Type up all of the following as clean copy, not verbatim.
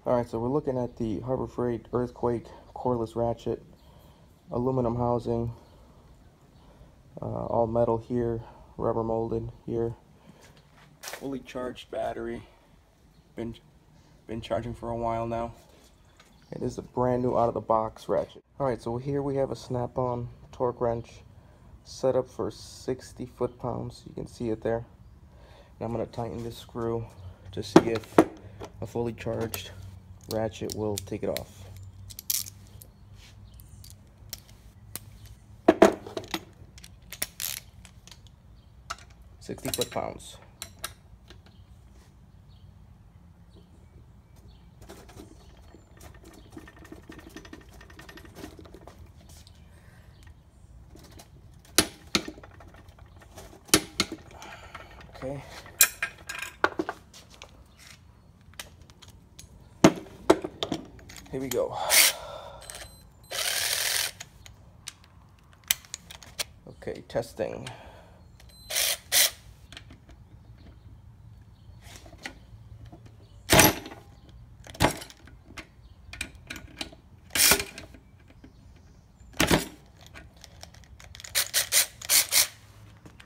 Alright, so we're looking at the Harbor Freight Earthquake cordless ratchet, aluminum housing, all metal here, rubber molded here, fully charged battery, been charging for a while now. It is a brand new out of the box ratchet. Alright, so here we have a snap-on torque wrench set up for 60 foot-pounds. You can see it there. And I'm going to tighten this screw to see if a fully charged ratchet will take it off. £60 foot-pounds. Okay. Here we go. Okay, testing.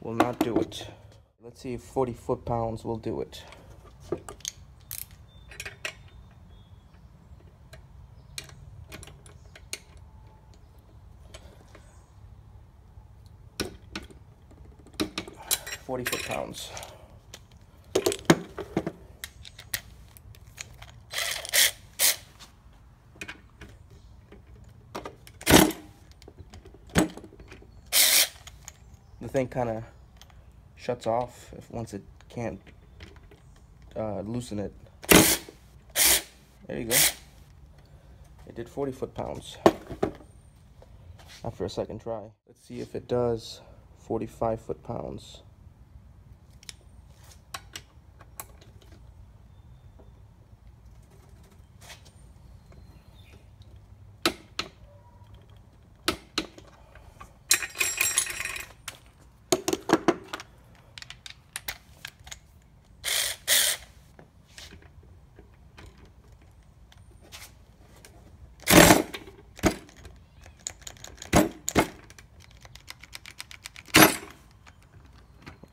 Will not do it. Let's see if 40 foot-pounds will do it. £40 foot-pounds. The thing kind of shuts off once it can't loosen it. There you go. It did 40 foot-pounds after a second try. Let's see if it does 45 foot-pounds.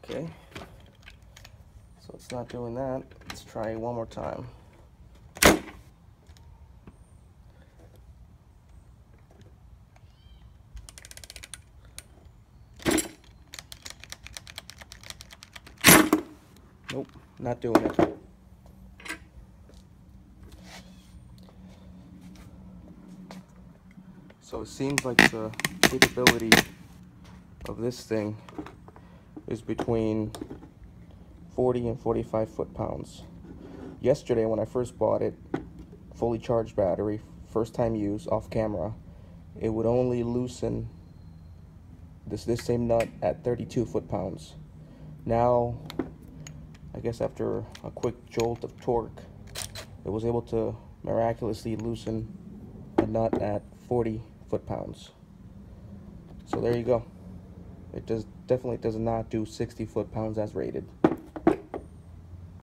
Okay, so it's not doing that. Let's try it one more time. Nope, not doing it. So it seems like the capability of this thing is between 40 and 45 foot-pounds. Yesterday when I first bought it, fully charged battery, first time use, off camera, it would only loosen this same nut at 32 foot-pounds. Now, I guess after a quick jolt of torque, it was able to miraculously loosen a nut at 40 foot-pounds. So there you go. It definitely does not do 60 foot-pounds as rated.